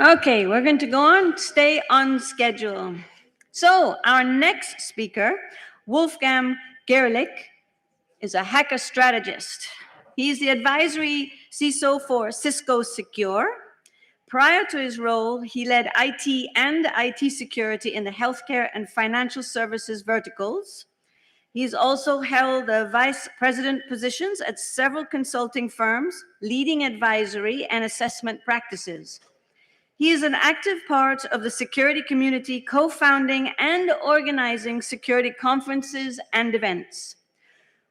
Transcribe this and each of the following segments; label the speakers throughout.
Speaker 1: Okay, we're going to go on, stay on schedule. So our next speaker, Wolfgang Gerlich, is a hacker strategist. He's the advisory CISO for Cisco Secure. Prior to his role, he led IT and IT security in the healthcare and financial services verticals. He's also held vice president positions at several consulting firms, leading advisory and assessment practices. He is an active part of the security community, co-founding and organizing security conferences and events.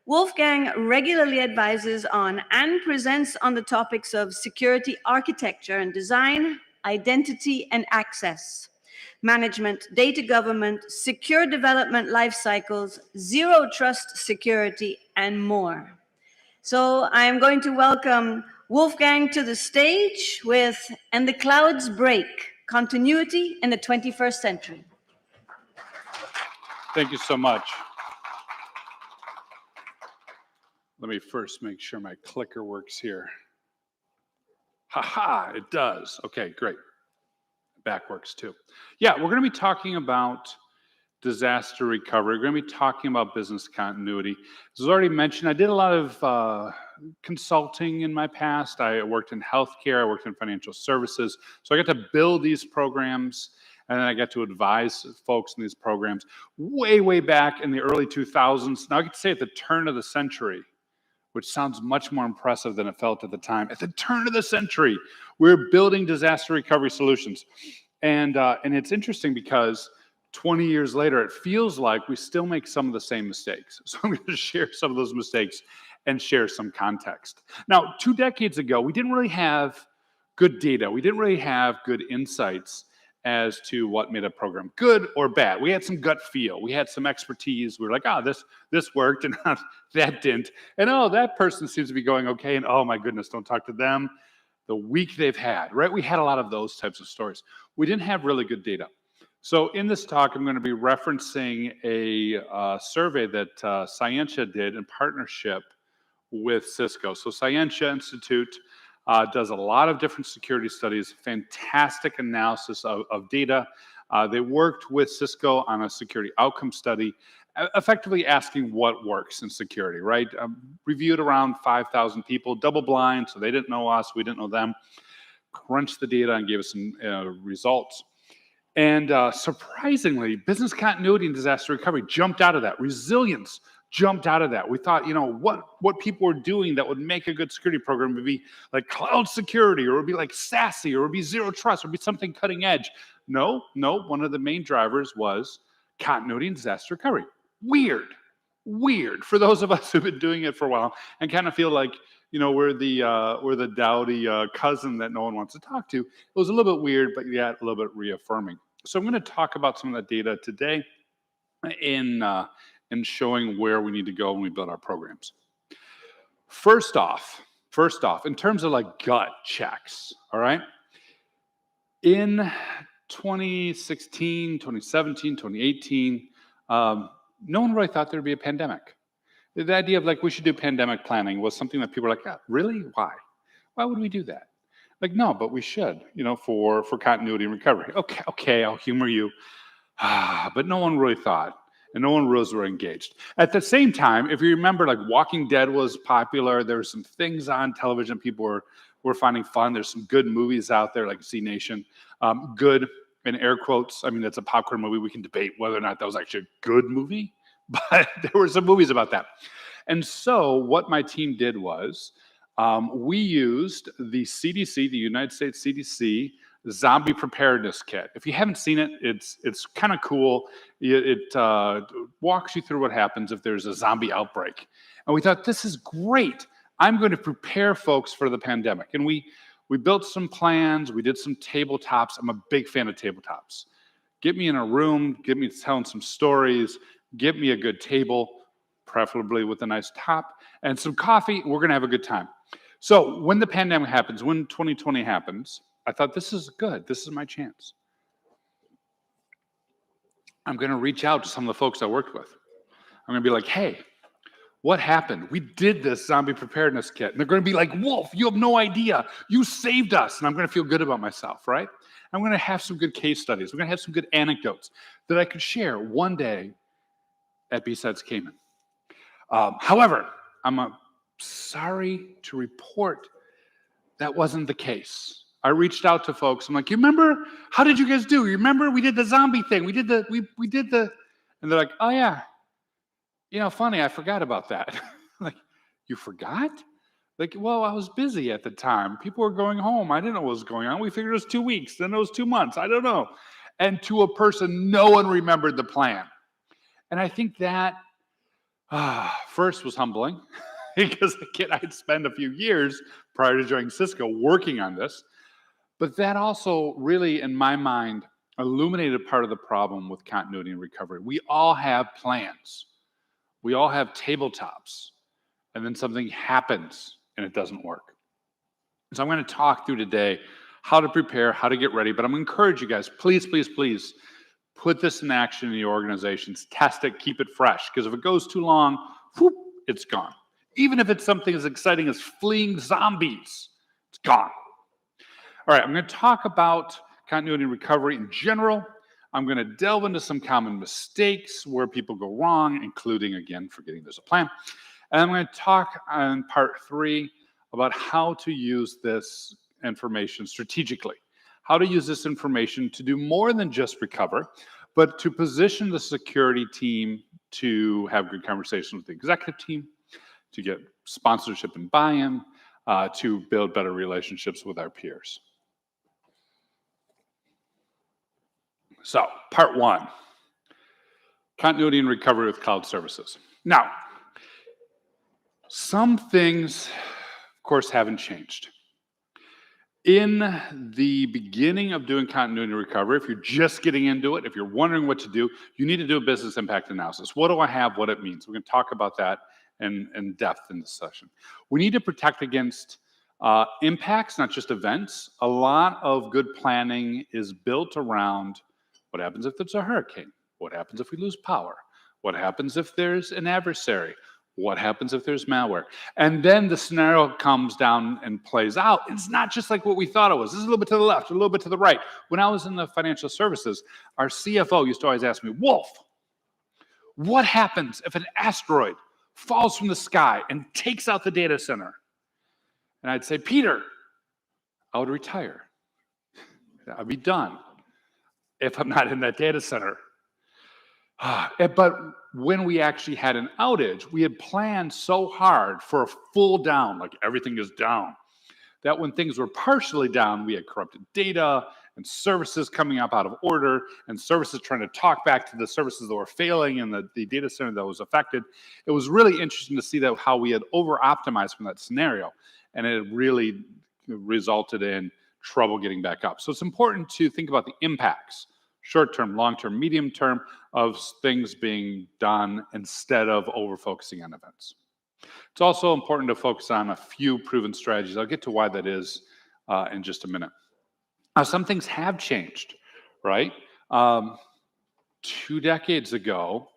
Speaker 1: Wolfgang regularly advises on and presents on the topics of security architecture and design, identity and access, management, data government, secure development life cycles, zero trust security, and more. So I am going to welcome Wolfgang to the stage with And the Clouds Break, Continuity in the 21st Century.
Speaker 2: Thank you so much. Let me first make sure my clicker works here. Ha, it does. Okay, great. Back works too. Yeah, we're going to be talking about disaster recovery. We're going to be talking about business continuity. As was already mentioned, I did a lot of consulting in my past. I worked in healthcare, I worked in financial services. So I got to build these programs, and then I got to advise folks in these programs way back in the early 2000s. Now I get to say at the turn of the century, which sounds much more impressive than it felt at the time. At the turn of the century, we're building disaster recovery solutions. And it's interesting because 20 years later, it feels like we still make some of the same mistakes. So I'm going to share some of those mistakes and share some context. Now, 2 decades ago, we didn't really have good data. We didn't really have good insights as to what made a program good or bad. We had some gut feel. We had some expertise. We were like, this worked and that didn't. And that person seems to be going okay. And oh my goodness, don't talk to them. The week they've had, right? We had a lot of those types of stories. We didn't have really good data. So in this talk, I'm going to be referencing a survey that Scientia did in partnership with Cisco. So Scientia Institute does a lot of different security studies, fantastic analysis of data. They worked with Cisco on a security outcome study, effectively asking what works in security, right? Reviewed around 5,000 people, double blind, so they didn't know us, we didn't know them. Crunched the data and gave us some results. And surprisingly, business continuity and disaster recovery jumped out of that. Resilience jumped out of that. We thought, what people were doing that would make a good security program would be like cloud security, or it would be like SASE, or it would be zero trust, or it would be something cutting edge. No, one of the main drivers was continuity and disaster recovery. Weird for those of us who've been doing it for a while and kind of feel like, we're the dowdy cousin that no one wants to talk to. It was a little bit weird, but yet a little bit reaffirming. So I'm going to talk about some of that data today in showing where we need to go when we build our programs. First off, in terms of like gut checks, all right? In 2016, 2017, 2018, no one really thought there'd be a pandemic. The idea of like we should do pandemic planning was something that people were like, really? Why? Why would we do that? Like, no, but we should, for continuity and recovery. Okay, I'll humor you. But no one really thought, and no one really were engaged. At the same time, if you remember, like Walking Dead was popular. There were some things on television people were finding fun. There's some good movies out there, like Z Nation. Good in air quotes. I mean, it's a popcorn movie. We can debate whether or not that was actually a good movie, but there were some movies about that. And so what my team did was we used the CDC, the United States CDC, zombie preparedness kit. If you haven't seen it, it's kind of cool. It walks you through what happens if there's a zombie outbreak. And we thought, this is great. I'm going to prepare folks for the pandemic. And we built some plans. We did some tabletops. I'm a big fan of tabletops. Get me in a room, get me telling some stories, get me a good table, preferably with a nice top, and some coffee. We're going to have a good time. So when the pandemic happens, when 2020 happens, I thought, this is good. This is my chance. I'm going to reach out to some of the folks I worked with. I'm going to be like, hey, what happened? We did this zombie preparedness kit. And they're going to be like, Wolf, you have no idea. You saved us. And I'm going to feel good about myself, right? I'm going to have some good case studies. We're going to have some good anecdotes that I could share one day at BSides Cayman. However, I'm sorry to report that wasn't the case. I reached out to folks. I'm like, you remember? How did you guys do? You remember? We did the zombie thing. We did the, and they're like, oh yeah. Funny, I forgot about that. Like, you forgot? Like, well, I was busy at the time. People were going home. I didn't know what was going on. We figured it was 2 weeks. Then it was 2 months. I don't know. And to a person, no one remembered the plan. And I think that first was humbling because again, I'd spent a few years prior to joining Cisco working on this. But that also really, in my mind, illuminated part of the problem with continuity and recovery. We all have plans. We all have tabletops. And then something happens and it doesn't work. So I'm going to talk through today how to prepare, how to get ready. But I'm going to encourage you guys, please, please, please, put this in action in your organizations. Test it, keep it fresh. Because if it goes too long, whoop, it's gone. Even if it's something as exciting as fleeing zombies, it's gone. All right, I'm going to talk about continuity and recovery in general. I'm going to delve into some common mistakes where people go wrong, including, again, forgetting there's a plan. And I'm going to talk on part 3 about how to use this information strategically, how to use this information to do more than just recover, but to position the security team to have good conversations with the executive team, to get sponsorship and buy-in, to build better relationships with our peers. So, part 1, continuity and recovery with cloud services. Now, some things, of course, haven't changed. In the beginning of doing continuity and recovery, if you're just getting into it, if you're wondering what to do, you need to do a business impact analysis. What do I have, what it means? We're going to talk about that in depth in this session. We need to protect against impacts, not just events. A lot of good planning is built around what happens if there's a hurricane? What happens if we lose power? What happens if there's an adversary? What happens if there's malware? And then the scenario comes down and plays out. It's not just like what we thought it was. This is a little bit to the left, a little bit to the right. When I was in the financial services, our CFO used to always ask me, Wolf, what happens if an asteroid falls from the sky and takes out the data center? And I'd say, Peter, I would retire. I'd be done if I'm not in that data center. But when we actually had an outage, we had planned so hard for a full down, like everything is down, that when things were partially down, we had corrupted data and services coming up out of order and services trying to talk back to the services that were failing and the data center that was affected. It was really interesting to see that how we had over-optimized from that scenario, and it really resulted in trouble getting back up. So it's important to think about the impacts, short-term, long-term, medium-term, of things being done instead of over-focusing on events. It's also important to focus on a few proven strategies. I'll get to why that is in just a minute. Now, some things have changed, right? 2 decades ago,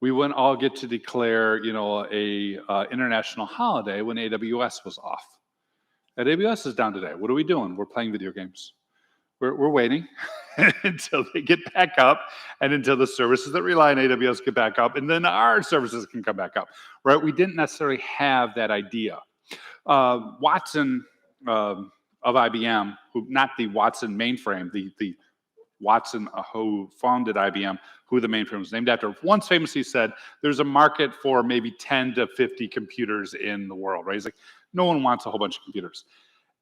Speaker 2: we wouldn't all get to declare, a international holiday when AWS was off. AWS is down today. What are we doing? We're playing video games. We're waiting until they get back up and until the services that rely on AWS get back up, and then our services can come back up, right? We didn't necessarily have that idea. Watson of IBM, not the Watson mainframe, the Watson who founded IBM, who the mainframe was named after, once famously said, there's a market for maybe 10 to 50 computers in the world, right? He's like, no one wants a whole bunch of computers.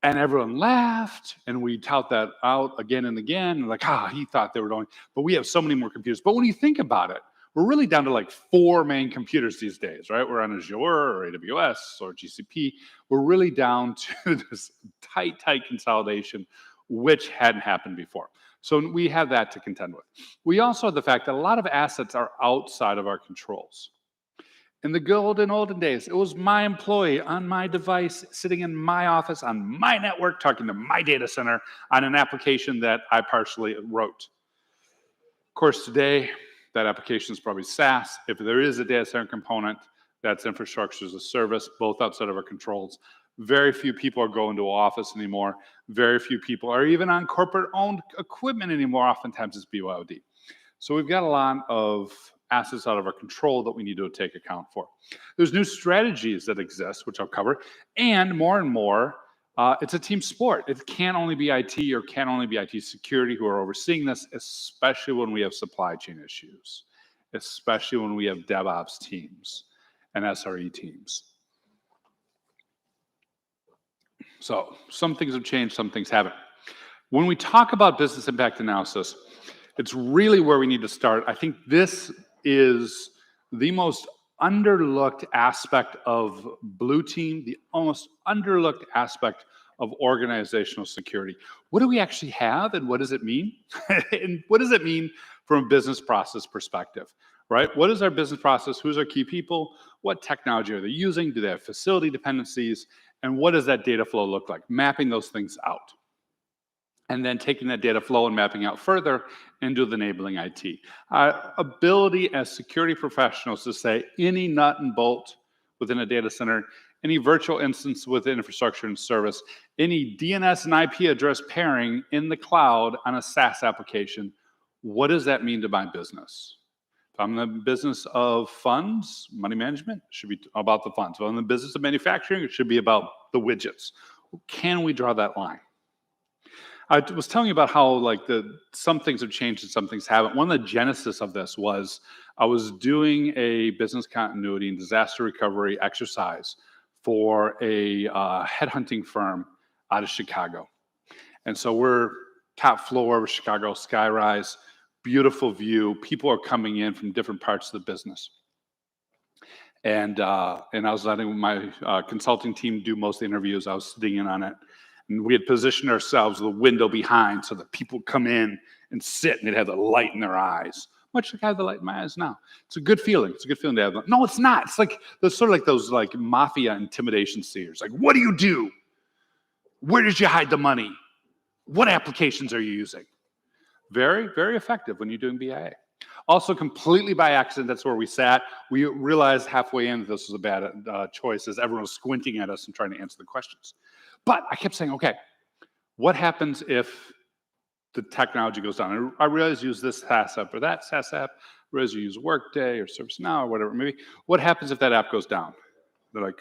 Speaker 2: And everyone laughed, and we tout that out again and again. And like, he thought they were going, but we have so many more computers. But when you think about it, we're really down to like 4 main computers these days, right? We're on Azure or AWS or GCP. We're really down to this tight consolidation, which hadn't happened before. So we have that to contend with. We also have the fact that a lot of assets are outside of our controls. In the golden olden days, it was my employee on my device, sitting in my office, on my network, talking to my data center on an application that I partially wrote. Of course, today, that application is probably SaaS. If there is a data center component, that's infrastructure as a service, both outside of our controls. Very few people are going to an office anymore. Very few people are even on corporate-owned equipment anymore. Oftentimes it's BYOD. So we've got a lot of assets out of our control that we need to take account for. There's new strategies that exist, which I'll cover, and more, it's a team sport. It can't only be IT or can't only be IT security who are overseeing this, especially when we have supply chain issues, especially when we have DevOps teams and SRE teams. So some things have changed, some things haven't. When we talk about business impact analysis, it's really where we need to start. I think this is the most underlooked aspect of Blue Team, the almost underlooked aspect of organizational security. What do we actually have and what does it mean? And what does it mean from a business process perspective, right? What is our business process? Who's our key people? What technology are they using? Do they have facility dependencies? And what does that data flow look like? Mapping those things out. And then taking that data flow and mapping out further into the enabling IT. Our ability as security professionals to say any nut and bolt within a data center, any virtual instance within infrastructure and service, any DNS and IP address pairing in the cloud on a SaaS application, what does that mean to my business? If I'm in the business of funds, money management, it should be about the funds. If I'm in the business of manufacturing, it should be about the widgets. Can we draw that line? I was telling you about how some things have changed and some things haven't. One of the genesis of this was I was doing a business continuity and disaster recovery exercise for a headhunting firm out of Chicago. And so we're top floor of Chicago skyrise, beautiful view. People are coming in from different parts of the business. And I was letting my consulting team do most of the interviews. I was sitting in on it. And we had positioned ourselves with a window behind so that people come in and sit and they'd have the light in their eyes. Much like I have the light in my eyes now. It's a good feeling. It's a good feeling to have. No, it's not. It's like those sort of like those mafia intimidation seers. Like, what do you do? Where did you hide the money? What applications are you using? Very, very effective when you're doing BIA. Also, completely by accident, that's where we sat. We realized halfway in that this was a bad choice as everyone was squinting at us and trying to answer the questions. But I kept saying, okay, what happens if the technology goes down? I realize you use this SaaS app or that SaaS app. I realize you use Workday or ServiceNow or whatever. Maybe what happens if that app goes down? They're like,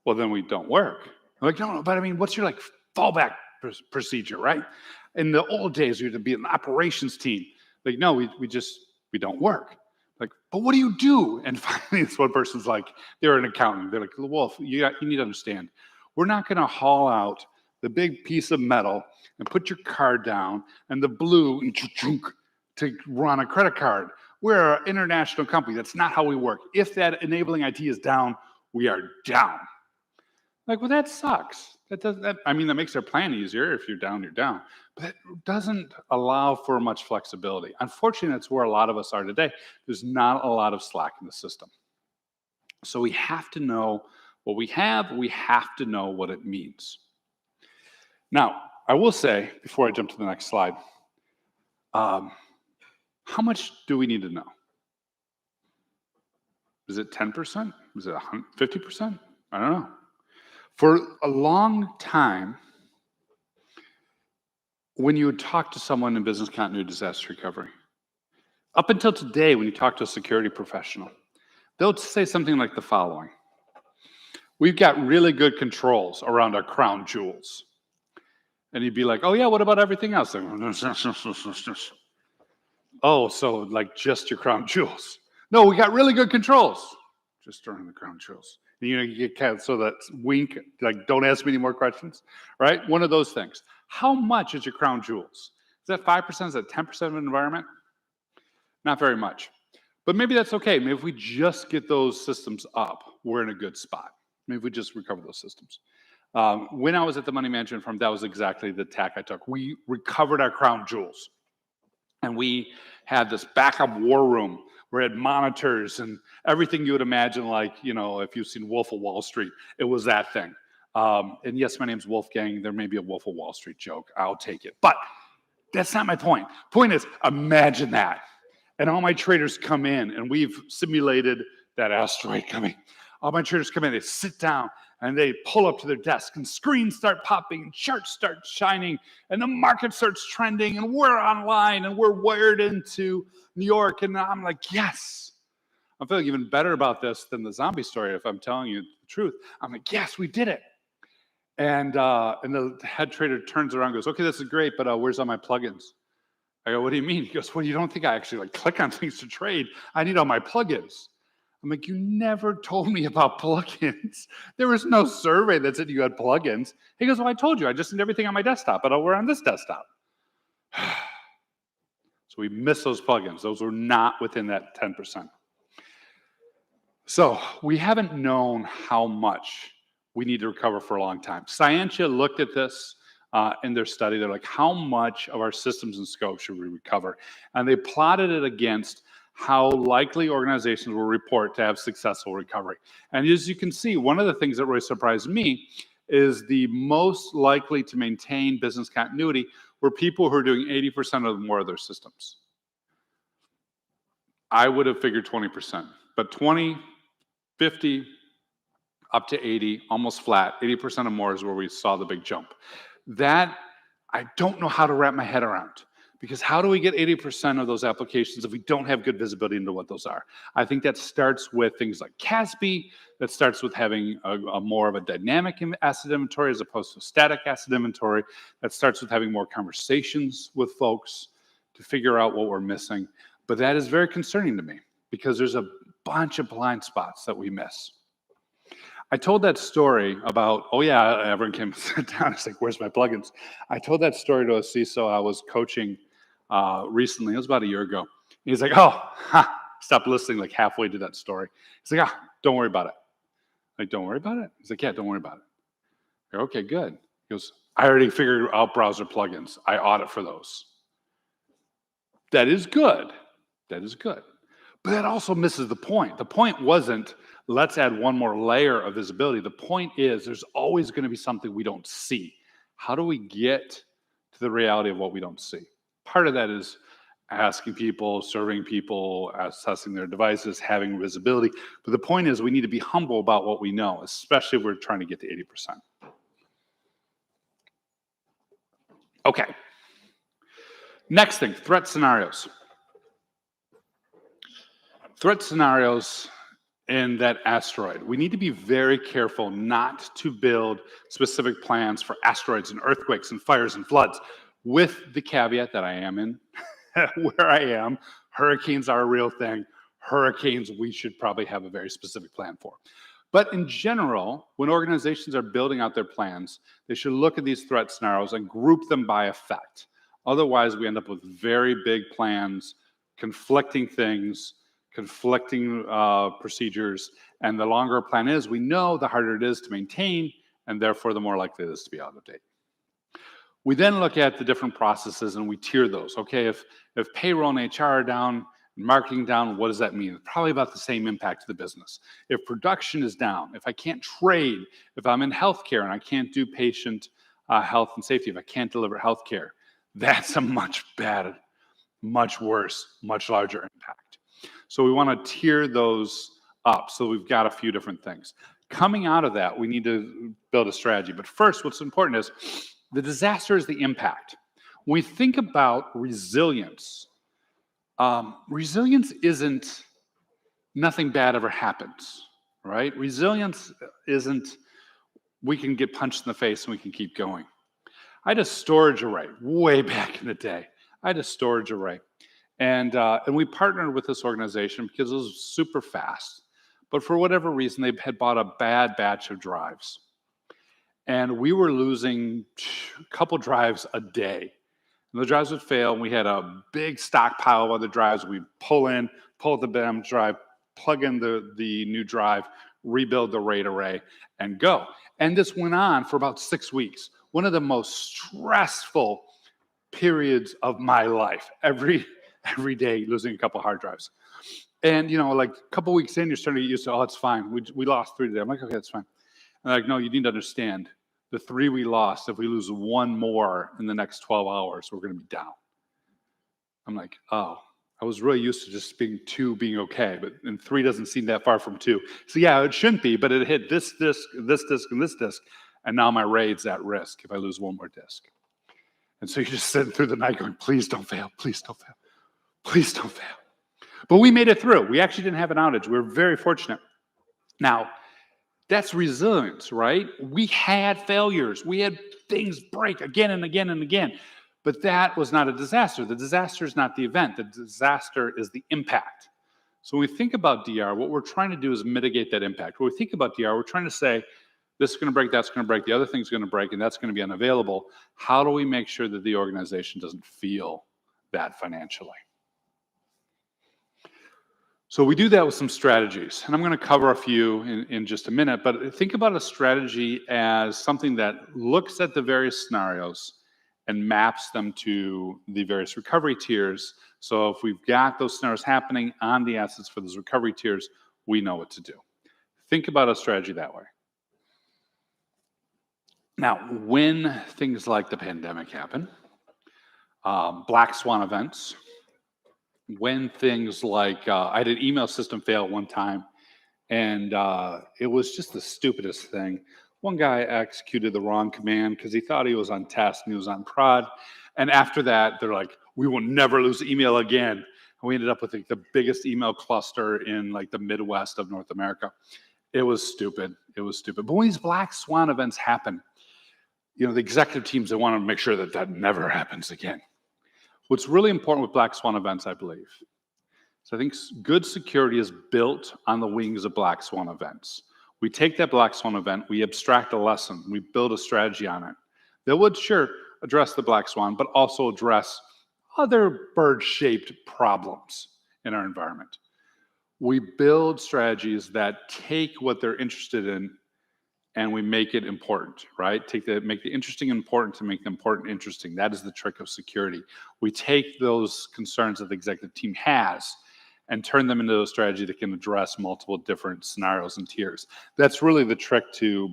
Speaker 2: well, then we don't work. I'm like, no, but I mean, what's your fallback procedure, right? In the old days, you had to be an operations team. Like, no, we don't work. Like, but what do you do? And finally, this one person's like, they're an accountant. They're like, Wolf, you need to understand. We're not going to haul out the big piece of metal and put your card down and the blue to run a credit card. We're an international company. That's not how we work. If that enabling IT is down, we are down. Like, well, that sucks. That makes their plan easier. If you're down, you're down. But it doesn't allow for much flexibility. Unfortunately, that's where a lot of us are today. There's not a lot of slack in the system. So we have to know what we have. We have to know what it means. Now, I will say, before I jump to the next slide, how much do we need to know? Is it 10%? Is it 50%? I don't know. For a long time, when you would talk to someone in business continuity disaster recovery, up until today, when you talk to a security professional, they'll say something like the following. We've got really good controls around our crown jewels. And you'd be like, oh yeah, what about everything else? Oh, so just your crown jewels. No, we got really good controls. Just around the crown jewels. You get kind of so that wink, don't ask me any more questions, right? One of those things. How much is your crown jewels? Is that 5%? Is that 10% of an environment? Not very much. But maybe that's okay. Maybe if we just get those systems up, we're in a good spot. Maybe if we just recover those systems. When I was at the money management firm, that was exactly the tack I took. We recovered our crown jewels. And we had this backup war room where it had monitors and everything you would imagine, if you've seen Wolf of Wall Street, it was that thing. And yes, my name's Wolfgang. There may be a Wolf of Wall Street joke. I'll take it. But that's not my point. Point is, imagine that. And all my traders come in, and we've simulated that asteroid coming. All my traders come in, they sit down, And they pull up to their desk and screens start popping and charts start shining and the market starts trending and we're online and we're wired into New York. And I'm like, yes. I'm feeling even better about this than the zombie story if I'm telling you the truth. I'm like, yes, we did it. And the head trader turns around and goes, okay, this is great, but where's all my plugins? I go, what do you mean? He goes, well, you don't think I actually like click on things to trade. I need all my plugins. I'm like, you never told me about plugins. There was no survey that said you had plugins. He goes, well, I told you. I just need everything on my desktop, but we're on this desktop. So we missed those plugins. Those were not within that 10%. So we haven't known how much we need to recover for a long time. Scientia looked at this in their study. They're like, how much of our systems and scope should we recover? And they plotted it against how likely organizations will report to have successful recovery. And as you can see, one of the things that really surprised me is the most likely to maintain business continuity were people who are doing 80% or more of their systems. I would have figured 20%, but 20, 50, up to 80, almost flat, 80% or more is where we saw the big jump. That, I don't know how to wrap my head around, because how do we get 80% of those applications if we don't have good visibility into what those are? I think that starts with things like CASB, that starts with having a more of a dynamic asset inventory as opposed to static asset inventory, that starts with having more conversations with folks to figure out what we're missing. But that is very concerning to me, because there's a bunch of blind spots that we miss. I told that story about, oh yeah, everyone came and sat down. It's like, where's my plugins? I told that story to a CISO I was coaching recently. It was about a year ago. He's like, oh, stopped listening like halfway to that story. He's like, don't worry about it. Like, don't worry about it? He's like, yeah, don't worry about it. I go, okay, good. He goes, I already figured out browser plugins. I audit for those. That is good. That is good. But that also misses the point. The point wasn't, let's add one more layer of visibility. The point is, there's always going to be something we don't see. How do we get to the reality of what we don't see? Part of that is asking people, serving people, assessing their devices, having visibility. But the point is, we need to be humble about what we know, especially if we're trying to get to 80%. Okay. Next thing, threat scenarios. Threat scenarios in that asteroid. We need to be very careful not to build specific plans for asteroids and earthquakes and fires and floods, with the caveat that I am in where I am. Hurricanes are a real thing. Hurricanes, we should probably have a very specific plan for. But in general, when organizations are building out their plans, they should look at these threat scenarios and group them by effect. Otherwise, we end up with very big plans, conflicting things, conflicting procedures, and the longer a plan is, we know the harder it is to maintain, and therefore the more likely it is to be out of date. We then look at the different processes and we tier those. Okay, if payroll and HR are down, marketing down, what does that mean? It's probably about the same impact to the business. If production is down, if I can't trade, if I'm in healthcare and I can't do patient health and safety, if I can't deliver healthcare, that's a much better, much worse, much larger impact. So we want to tier those up. So we've got a few different things. Coming out of that, we need to build a strategy. But first, what's important is the disaster is the impact. When we think about resilience, resilience isn't nothing bad ever happens, right? Resilience isn't we can get punched in the face and we can keep going. I had a storage array way back in the day. I had a storage array. And we partnered with this organization because it was super fast. But for whatever reason, they had bought a bad batch of drives. And we were losing a couple drives a day. And the drives would fail, and we had a big stockpile of other drives. We'd pull the BAM drive, plug in the new drive, rebuild the RAID array, and go. And this went on for about 6 weeks. One of the most stressful periods of my life. Every day losing a couple hard drives. And, like a couple weeks in, you're starting to get used to, it's fine. We lost 3 today. I'm like, okay, that's fine. And they're like, no, you need to understand the 3 we lost, if we lose one more in the next 12 hours, we're going to be down. I'm like, oh, I was really used to just being 2 being okay, and 3 doesn't seem that far from 2. So yeah, it shouldn't be, but it hit this disk, this disk, and this disk, and now my RAID's at risk if I lose one more disk. And so you're just sitting through the night going, please don't fail, please don't fail, please don't fail. But we made it through. We actually didn't have an outage. We were very fortunate. Now, that's resilience, right? We had failures. We had things break again and again and again. But that was not a disaster. The disaster is not the event. The disaster is the impact. So when we think about DR, what we're trying to do is mitigate that impact. When we think about DR, we're trying to say, this is going to break, that's going to break, the other thing's going to break, and that's going to be unavailable. How do we make sure that the organization doesn't feel that financially? So we do that with some strategies, and I'm going to cover a few in just a minute, but think about a strategy as something that looks at the various scenarios and maps them to the various recovery tiers. So if we've got those scenarios happening on the assets for those recovery tiers, we know what to do. Think about a strategy that way. Now, when things like the pandemic happen, black swan events, when things like, I had an email system fail one time, and it was just the stupidest thing. One guy executed the wrong command because he thought he was on test and he was on prod. And after that, they're like, we will never lose email again. And we ended up with like the biggest email cluster in like the Midwest of North America. It was stupid. It was stupid. But when these black swan events happen, you know, the executive teams, they want to make sure that that never happens again. What's really important with black swan events, I believe, so I think good security is built on the wings of black swan events. We take that black swan event, we abstract a lesson, we build a strategy on it that would sure address the black swan, but also address other bird-shaped problems in our environment. We build strategies that take what they're interested in and we make it important, right? Make the interesting important to make the important interesting. That is the trick of security. We take those concerns that the executive team has and turn them into a strategy that can address multiple different scenarios and tiers. That's really the trick to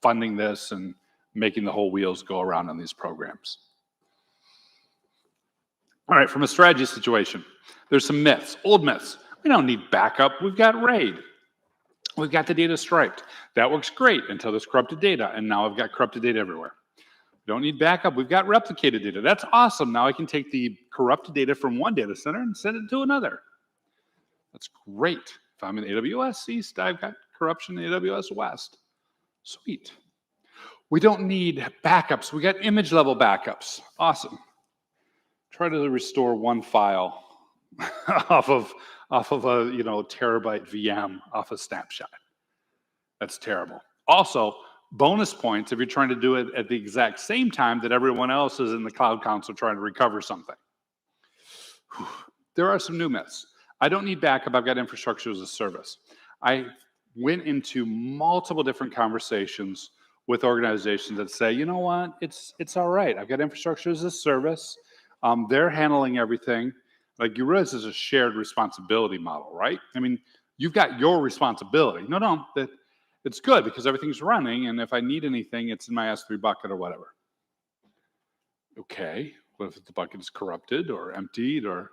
Speaker 2: funding this and making the whole wheels go around on these programs. All right, from a strategy situation, there's some myths, old myths. We don't need backup, we've got RAID. We've got the data striped. That works great until there's corrupted data, and now I've got corrupted data everywhere. We don't need backup, we've got replicated data. That's awesome. Now I can take the corrupted data from one data center and send it to another. That's great. If I'm in AWS East, I've got corruption in AWS West. Sweet. We don't need backups. We got image level backups. Awesome. Try to restore one file off of a terabyte VM off a snapshot. That's terrible. Also, bonus points if you're trying to do it at the exact same time that everyone else is in the cloud console trying to recover something. Whew. There are some new myths. I don't need backup, I've got infrastructure as a service. I went into multiple different conversations with organizations that say, you know what, it's all right. I've got infrastructure as a service. They're handling everything. Like, you realize it's a shared responsibility model, right? I mean, you've got your responsibility. No, that it's good because everything's running, and if I need anything, it's in my S3 bucket or whatever. Okay, what if the bucket is corrupted or emptied or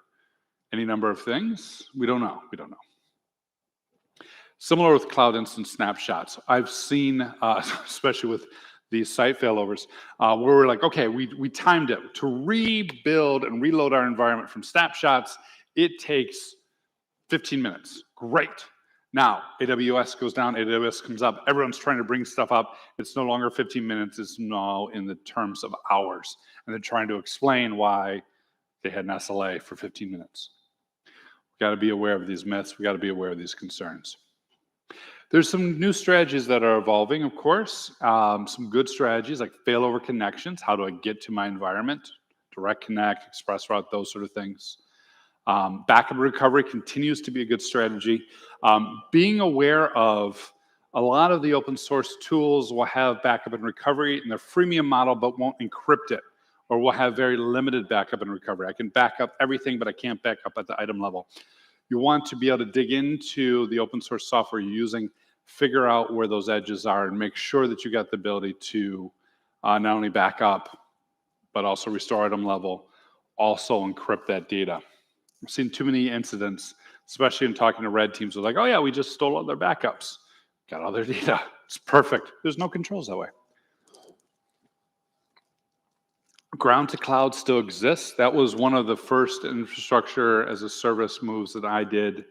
Speaker 2: any number of things? We don't know. We don't know. Similar with cloud instance snapshots. I've seen, especially with these site failovers, where we're like, okay, we timed it. To rebuild and reload our environment from snapshots, it takes 15 minutes. Great. Now, AWS goes down, AWS comes up, everyone's trying to bring stuff up. It's no longer 15 minutes, it's now in the terms of hours. And they're trying to explain why they had an SLA for 15 minutes. We've got to be aware of these myths. We've got to be aware of these concerns. There's some new strategies that are evolving, of course. Some good strategies like failover connections. How do I get to my environment? Direct connect, express route, those sort of things. Backup recovery continues to be a good strategy. Being aware of a lot of the open source tools will have backup and recovery in their freemium model, but won't encrypt it, or will have very limited backup and recovery. I can back up everything, but I can't back up at the item level. You want to be able to dig into the open source software you're using, figure out where those edges are, and make sure that you got the ability to not only back up, but also restore item level, also encrypt that data. I've seen too many incidents, especially in talking to red teams, who are like, oh yeah, we just stole all their backups, got all their data. It's perfect. There's no controls that way. Ground to cloud still exists. That was one of the first infrastructure as a service moves that I did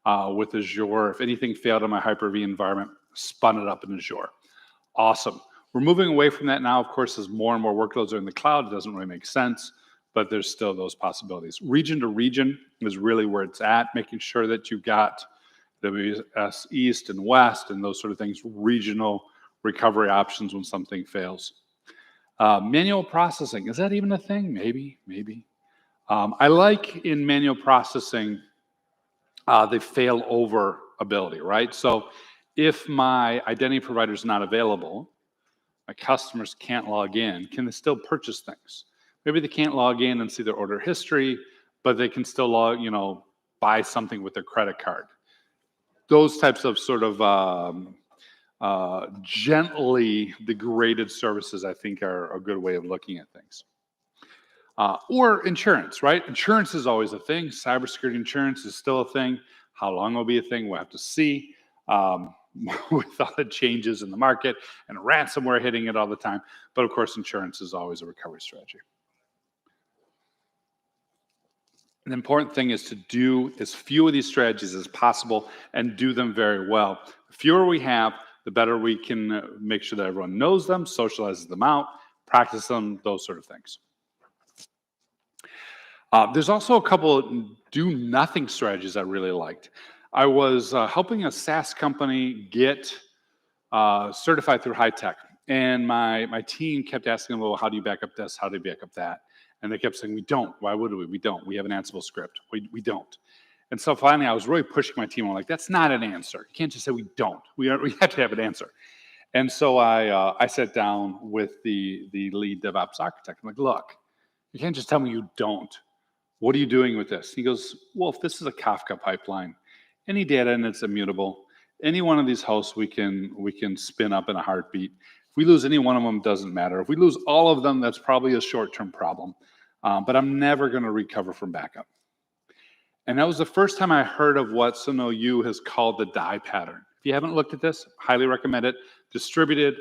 Speaker 2: with Azure. If anything failed in my Hyper-V environment, spun it up in Azure. Awesome. We're moving away from that now, of course, as more and more workloads are in the cloud. It doesn't really make sense, but there's still those possibilities. Region to region is really where it's at, making sure that you've got WS East and West and those sort of things, regional recovery options when something fails. Manual processing, is that even a thing? Maybe. I like in manual processing, the failover ability, right? So if my identity provider is not available, my customers can't log in, can they still purchase things? Maybe they can't log in and see their order history, but they can still buy something with their credit card. Those types of sort of gently degraded services, I think, are a good way of looking at things. Or insurance, right? Insurance is always a thing. Cybersecurity insurance is still a thing. How long will be a thing, we'll have to see. With all the changes in the market and ransomware hitting it all the time. But of course, insurance is always a recovery strategy. An important thing is to do as few of these strategies as possible and do them very well. The fewer we have, the better we can make sure that everyone knows them, socializes them out, practice them, those sort of things. There's also a couple do-nothing strategies I really liked. I was helping a SaaS company get certified through high tech. And my team kept asking them, well, how do you back up this? How do you back up that? And they kept saying, we don't. Why would we? We don't. We have an Ansible script. We don't. And so finally, I was really pushing my team. I'm like, that's not an answer. You can't just say we don't. We have to have an answer. And so I sat down with the lead DevOps architect. I'm like, look, you can't just tell me you don't. What are you doing with this? He goes, well, if this is a Kafka pipeline, any data and it's immutable, any one of these hosts we can spin up in a heartbeat. If we lose any one of them, doesn't matter. If we lose all of them, that's probably a short-term problem. But I'm never going to recover from backup. And that was the first time I heard of what Sono has called the die pattern. If you haven't looked at this, highly recommend it. Distributed,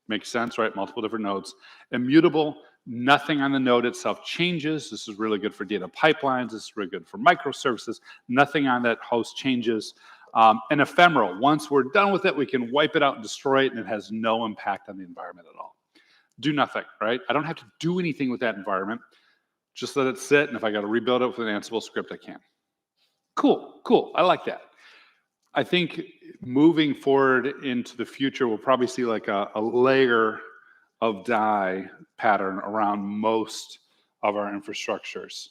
Speaker 2: makes sense, right? Multiple different nodes. Immutable, nothing on the node itself changes. This is really good for data pipelines. This is really good for microservices. Nothing on that host changes. And ephemeral, once we're done with it, we can wipe it out and destroy it, and it has no impact on the environment at all. Do nothing, right? I don't have to do anything with that environment. Just let it sit, and if I got to rebuild it with an Ansible script, I can. Cool. I like that. I think moving forward into the future, we'll probably see like a layer of die pattern around most of our infrastructures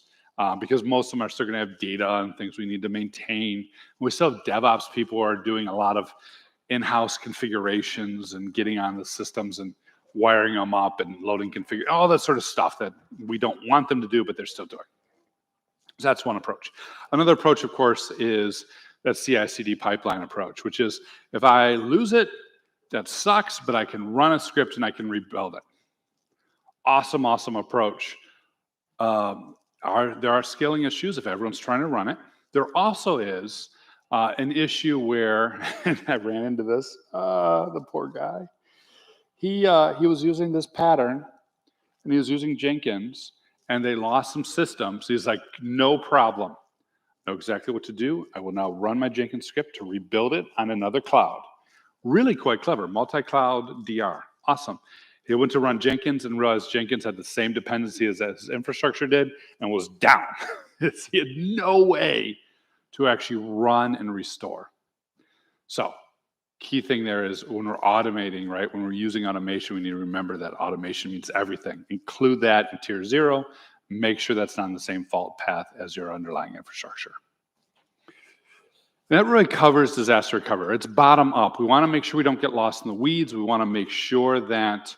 Speaker 2: because most of them are still going to have data and things we need to maintain. We still have DevOps people who are doing a lot of in-house configurations and getting on the systems and wiring them up and loading all that sort of stuff that we don't want them to do, but they're still doing. So that's one approach. Another approach, of course, is that CI/CD pipeline approach, which is if I lose it, that sucks, but I can run a script and I can rebuild it. Awesome approach. There are scaling issues if everyone's trying to run it. There also is an issue where, and I ran into this, the poor guy. He was using this pattern, and he was using Jenkins, and they lost some systems. He's like, no problem. Know exactly what to do. I will now run my Jenkins script to rebuild it on another cloud. Really quite clever, multi-cloud DR. Awesome. He went to run Jenkins and realized Jenkins had the same dependency as his infrastructure did and was down. He had no way to actually run and restore. So key thing there is when we're automating, right? When we're using automation, we need to remember that automation means everything. Include that in tier 0. Make sure that's not on the same fault path as your underlying infrastructure. That really covers disaster recovery. It's bottom up. We want to make sure we don't get lost in the weeds. We want to make sure that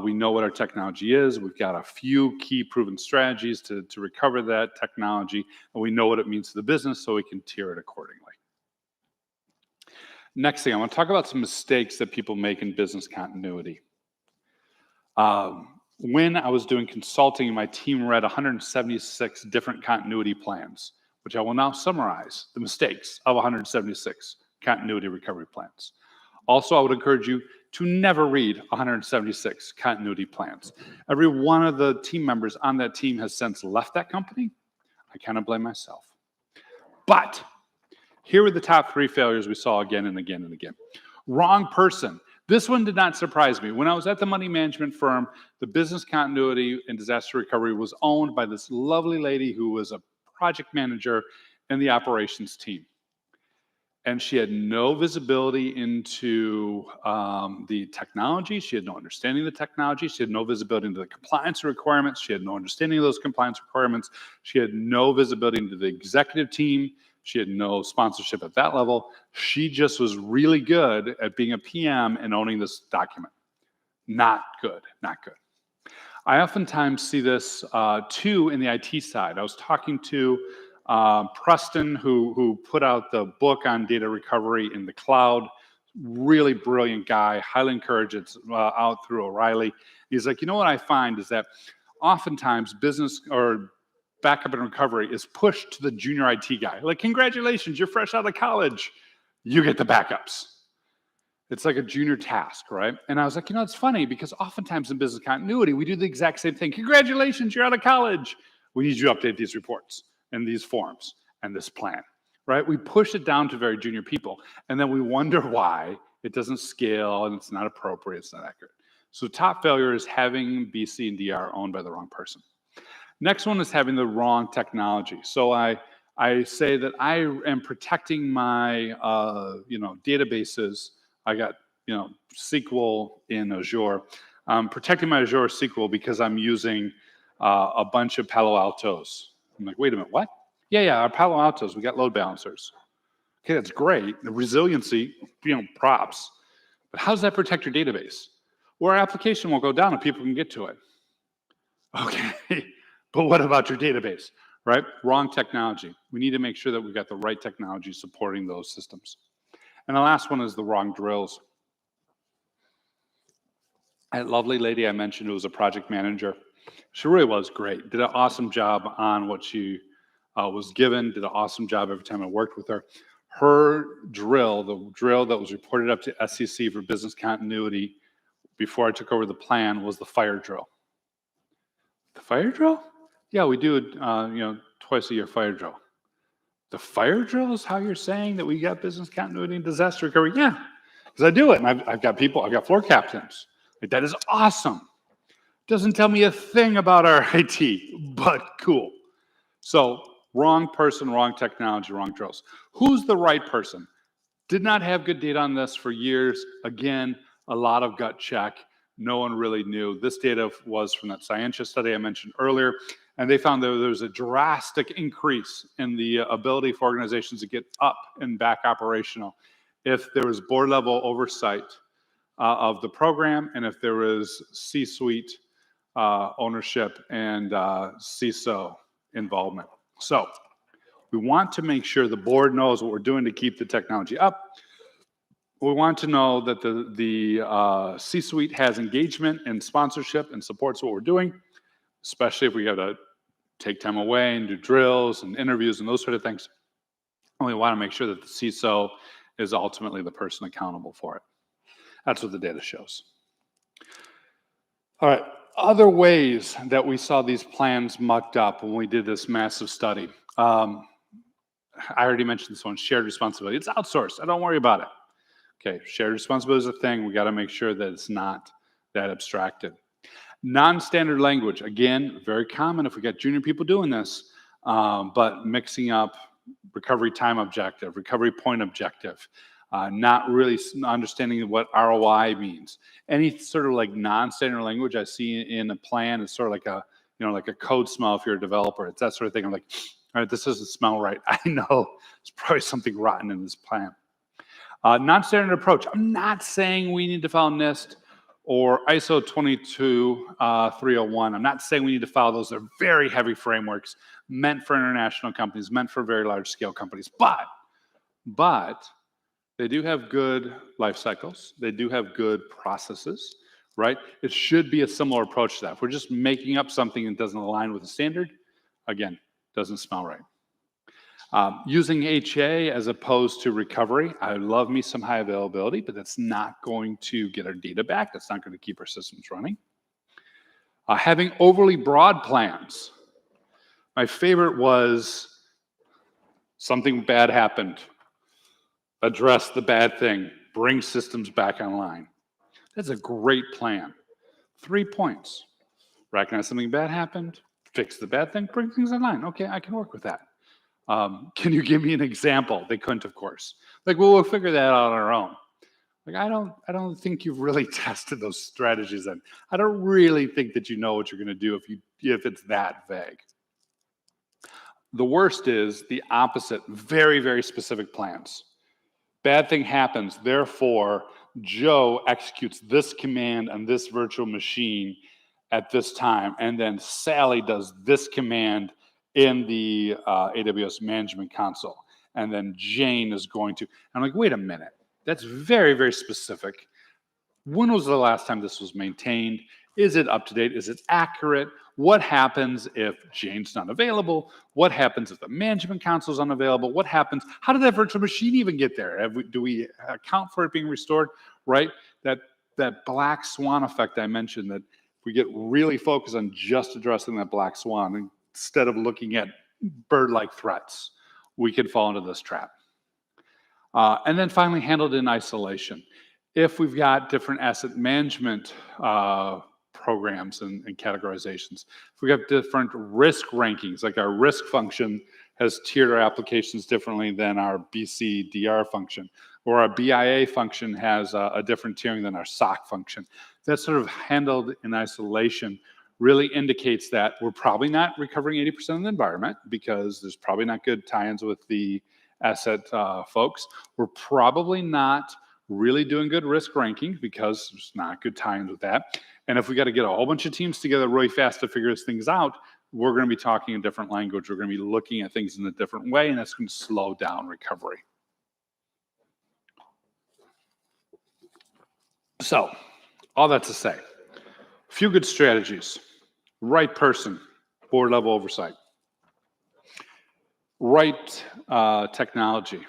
Speaker 2: we know what our technology is. We've got a few key proven strategies to recover that technology, and we know what it means to the business so we can tier it accordingly. Next thing, I want to talk about some mistakes that people make in business continuity. When I was doing consulting, my team read 176 different continuity plans. which I will now summarize the mistakes of 176 continuity recovery plans. Also, I would encourage you to never read 176 continuity plans. Every one of the team members on that team has since left that company. I kind of blame myself. But here were the top 3 failures we saw again and again and again. Wrong person. This one did not surprise me. When I was at the money management firm, the business continuity and disaster recovery was owned by this lovely lady who was a project manager in the operations team. And she had no visibility into the technology. She had no understanding of the technology. She had no visibility into the compliance requirements. She had no understanding of those compliance requirements. She had no visibility into the executive team. She had no sponsorship at that level. She just was really good at being a PM and owning this document. Not good, not good. I oftentimes see this too in the IT side. I was talking to Preston, who put out the book on data recovery in the cloud. Really brilliant guy, highly encouraged. It's out through O'Reilly. He's like, you know what I find is that oftentimes business or backup and recovery is pushed to the junior IT guy. Like, congratulations, you're fresh out of college. You get the backups. It's like a junior task, right? And I was like, you know, it's funny because oftentimes in business continuity, we do the exact same thing. Congratulations, you're out of college. We need you to update these reports and these forms and this plan, right? We push it down to very junior people, and then we wonder why it doesn't scale and it's not appropriate, it's not accurate. So top failure is having BCDR owned by the wrong person. Next one is having the wrong technology. So I say that I am protecting my databases. I got SQL in Azure. I'm protecting my Azure SQL because I'm using a bunch of Palo Altos. I'm like, wait a minute, what? Yeah, our Palo Altos, we got load balancers. Okay, that's great. The resiliency, props. But how does that protect your database? Well, our application won't go down if people can get to it. Okay, but what about your database, right? Wrong technology. We need to make sure that we've got the right technology supporting those systems. And the last one is the wrong drills. That lovely lady I mentioned who was a project manager, she really was great. Did an awesome job on what she was given, did an awesome job every time I worked with her. Her drill, the drill that was reported up to SEC for business continuity before I took over the plan, was the fire drill. The fire drill? Yeah, we do twice a year fire drill. The fire drill is how you're saying that we got business continuity and disaster recovery? Yeah, because I do it, and I've got people, I've got floor captains. Like, that is awesome. Doesn't tell me a thing about our IT, but cool. So wrong person, wrong technology, wrong drills. Who's the right person? Did not have good data on this for years. Again, a lot of gut check. No one really knew. This data was from that Scientia study I mentioned earlier, and they found that there was a drastic increase in the ability for organizations to get up and back operational if there was board level oversight of the program, and if there was C-suite ownership and CISO involvement. So we want to make sure the board knows what we're doing to keep the technology up. We want to know that the C-suite has engagement and sponsorship and supports what we're doing, especially if we got to take time away and do drills and interviews and those sort of things. And we want to make sure that the CISO is ultimately the person accountable for it. That's what the data shows. All right, other ways that we saw these plans mucked up when we did this massive study. I already mentioned this one, shared responsibility. It's outsourced, don't worry about it. Okay, shared responsibility is a thing. We got to make sure that it's not that abstracted. Non-standard language, again, very common if we got junior people doing this, but mixing up recovery time objective, recovery point objective, not really understanding what ROI means. Any sort of like non-standard language I see in a plan is sort of like a, like a code smell if you're a developer. It's that sort of thing. I'm like, all right, this doesn't smell right. I know there's probably something rotten in this plan. Non-standard approach. I'm not saying we need to follow NIST or ISO 22301. I'm not saying we need to follow those. They're very heavy frameworks meant for international companies, meant for very large scale companies. But they do have good life cycles. They do have good processes, right? It should be a similar approach to that. If we're just making up something that doesn't align with the standard, again, doesn't smell right. Using HA as opposed to recovery, I love me some high availability, but that's not going to get our data back. That's not going to keep our systems running. Having overly broad plans. My favorite was something bad happened. Address the bad thing. Bring systems back online. That's a great plan. 3 points. Recognize something bad happened. Fix the bad thing. Bring things online. Okay, I can work with that. Can you give me an example? They couldn't, of course. Like, well, we'll figure that out on our own. Like, I don't think you've really tested those strategies, and I don't really think that you know what you're going to do if it's that vague. The worst is the opposite. Very, very specific plans. Bad thing happens. Therefore, Joe executes this command on this virtual machine at this time, and then Sally does this command in the AWS Management Console. And then Jane is going to, I'm like, wait a minute. That's very, very specific. When was the last time this was maintained? Is it up to date? Is it accurate? What happens if Jane's not available? What happens if the Management Console is unavailable? What happens? How did that virtual machine even get there? Do we account for it being restored? Right? That black swan effect I mentioned, that we get really focused on just addressing that black swan instead of looking at bird-like threats, we could fall into this trap. And then finally, handled in isolation. If we've got different asset management programs and categorizations, if we have different risk rankings, like our risk function has tiered our applications differently than our BCDR function, or our BIA function has a different tiering than our SOC function. That sort of handled in isolation really indicates that we're probably not recovering 80% of the environment because there's probably not good tie-ins with the asset folks. We're probably not really doing good risk ranking because there's not good tie-ins with that. And if we got to get a whole bunch of teams together really fast to figure things out, we're going to be talking a different language. We're going to be looking at things in a different way, and that's going to slow down recovery. So, all that to say, a few good strategies. Right person, board level oversight. Right technology,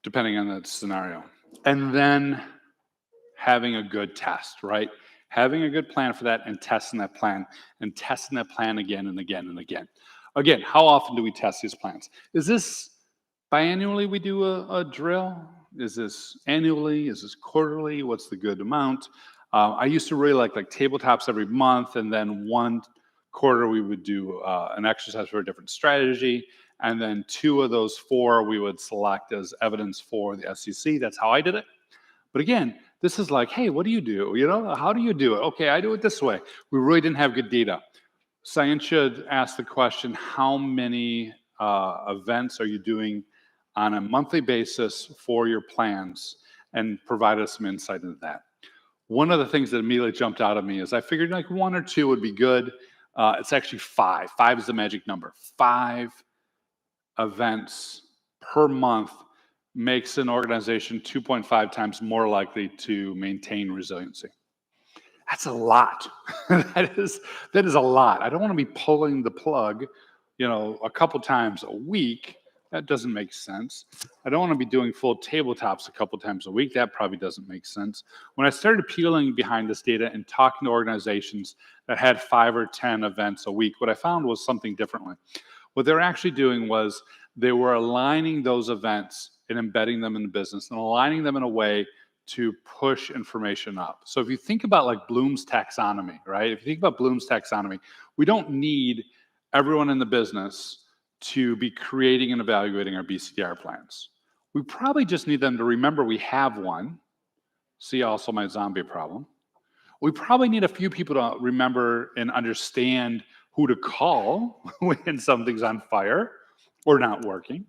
Speaker 2: depending on that scenario. And then having a good test, right? Having a good plan for that and testing that plan again and again and again. Again, how often do we test these plans? Is this biannually we do a drill? Is this annually? Is this quarterly? What's the good amount? I used to really like tabletops every month, and then one quarter we would do an exercise for a different strategy, and then 2 of those 4 we would select as evidence for the SEC. That's how I did it. But again, this is like, hey, what do you do? You know, how do you do it? Okay, I do it this way. We really didn't have good data. Science should ask the question, how many events are you doing on a monthly basis for your plans, and provide us some insight into that. One of the things that immediately jumped out at me is I figured 1 or 2 would be good. It's actually 5. 5 is the magic number. 5 events per month makes an organization 2.5 times more likely to maintain resiliency. That's a lot. that is a lot. I don't want to be pulling the plug, a couple times a week. That doesn't make sense. I don't want to be doing full tabletops a couple times a week. That probably doesn't make sense. When I started peeling behind this data and talking to organizations that had 5 or 10 events a week, what I found was something differently. What they were actually doing was they were aligning those events and embedding them in the business and aligning them in a way to push information up. So if you think about Bloom's taxonomy, right? If you think about Bloom's taxonomy, we don't need everyone in the business to be creating and evaluating our BCDR plans. We probably just need them to remember we have one. See also my zombie problem. We probably need a few people to remember and understand who to call when something's on fire or not working.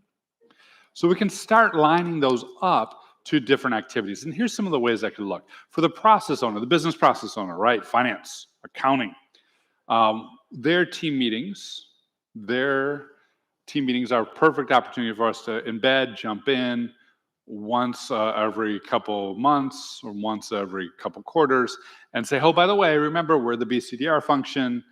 Speaker 2: So we can start lining those up to different activities. And here's some of the ways that could look. For the process owner, the business process owner, right? Finance, accounting, their team meetings are a perfect opportunity for us to embed, jump in once every couple months or once every couple quarters and say, oh, by the way, remember we're the BCDR function,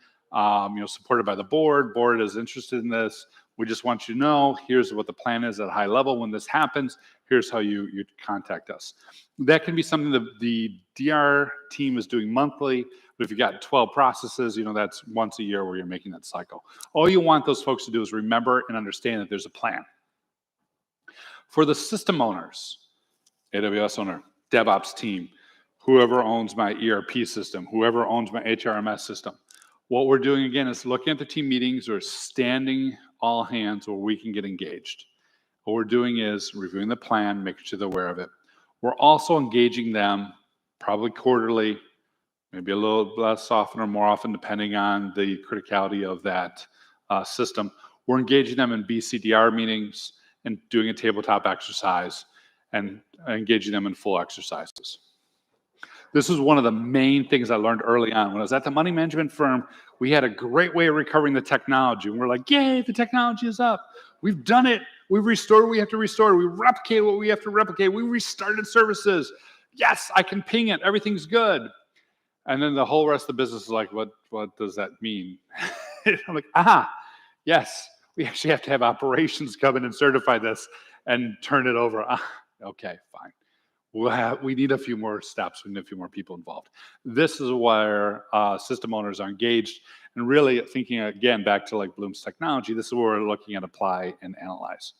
Speaker 2: supported by the board. Board is interested in this. We just want you to know, here's what the plan is at a high level. When this happens, here's how you contact us. That can be something that the DR team is doing monthly, but if you've got 12 processes, that's once a year where you're making that cycle. All you want those folks to do is remember and understand that there's a plan. For the system owners, AWS owner, DevOps team, whoever owns my ERP system, whoever owns my HRMS system, what we're doing again is looking at the team meetings or standing all hands where we can get engaged. What we're doing is reviewing the plan, making sure they're aware of it. We're also engaging them probably quarterly, maybe a little less often or more often depending on the criticality of that system. We're engaging them in BCDR meetings and doing a tabletop exercise and engaging them in full exercises. This was one of the main things I learned early on. When I was at the money management firm, we had a great way of recovering the technology. And we're like, yay, the technology is up. We've done it. We've restored what we have to restore. We replicate what we have to replicate. We restarted services. Yes, I can ping it. Everything's good. And then the whole rest of the business is like, what does that mean? I'm like, yes, we actually have to have operations come in and certify this and turn it over. Okay, fine. We need a few more steps. We need a few more people involved. This is where system owners are engaged and really thinking, again, back to like Bloom's technology, this is where we're looking at apply and analyze.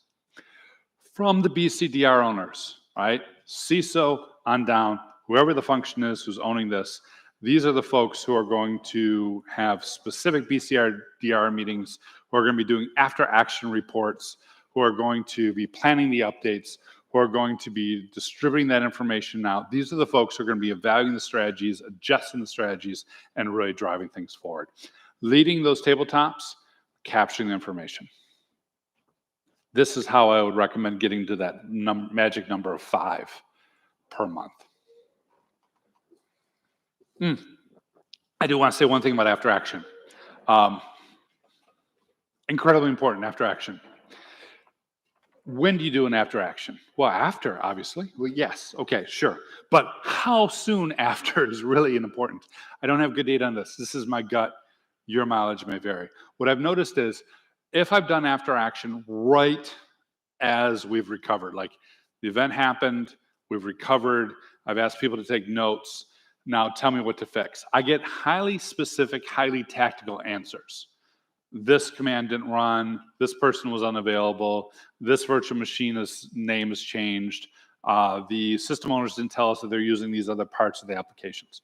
Speaker 2: From the BCDR owners, right? CISO on down, whoever the function is who's owning this, these are the folks who are going to have specific BCDR meetings, who are going to be doing after action reports, who are going to be planning the updates, who are going to be distributing that information out. These are the folks who are going to be evaluating the strategies, adjusting the strategies, and really driving things forward. Leading those tabletops, capturing the information. This is how I would recommend getting to that magic number of 5 per month. I do want to say one thing about after action. Incredibly important after action. When do you do an after action? Well, after, obviously. Well, yes, okay, sure. But how soon after is really important. I don't have good data on this. This is my gut. Your mileage may vary. What I've noticed is if I've done after action right as we've recovered, like the event happened, we've recovered, I've asked people to take notes, now tell me what to fix. I get highly specific, highly tactical answers. This command didn't run, this person was unavailable, this virtual machine's name has changed, the system owners didn't tell us that they're using these other parts of the applications.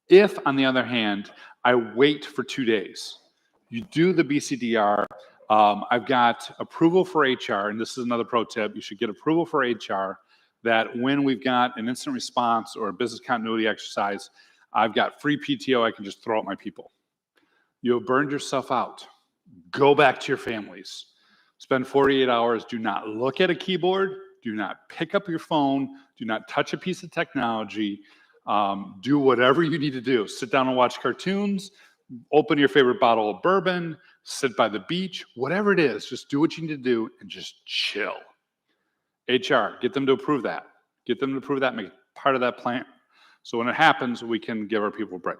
Speaker 2: If, on the other hand, I wait for 2 days, you do the BCDR, I've got approval for HR, and this is another pro tip, you should get approval for HR, that when we've got an instant response or a business continuity exercise, I've got free PTO, I can just throw out my people. You have burned yourself out. Go back to your families. Spend 48 hours. Do not look at a keyboard. Do not pick up your phone. Do not touch a piece of technology. Do whatever you need to do. Sit down and watch cartoons. Open your favorite bottle of bourbon. Sit by the beach. Whatever it is, just do what you need to do and just chill. HR, get them to approve that. Get them to approve that. Make it part of that plan. So when it happens, we can give our people a break.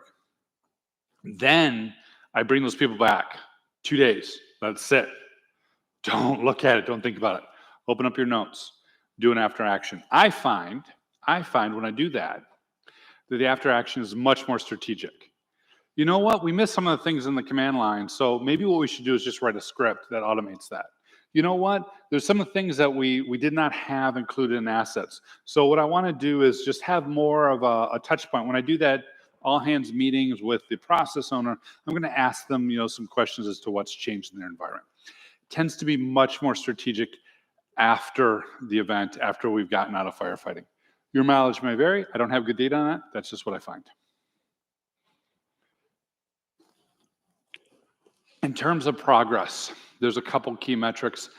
Speaker 2: Then I bring those people back. 2 days. That's it. Don't look at it. Don't think about it. Open up your notes. Do an after action. I find when I do that the after action is much more strategic. You know what? We miss some of the things in the command line. So maybe what we should do is just write a script that automates that. You know what? There's some of the things that we did not have included in assets. So what I want to do is just have more of a touch point. When I do that, all hands meetings with the process owner, I'm going to ask them, some questions as to what's changed in their environment. It tends to be much more strategic after the event, after we've gotten out of firefighting. Your mileage may vary. I don't have good data on that. That's just what I find. In terms of progress, there's a couple key metrics.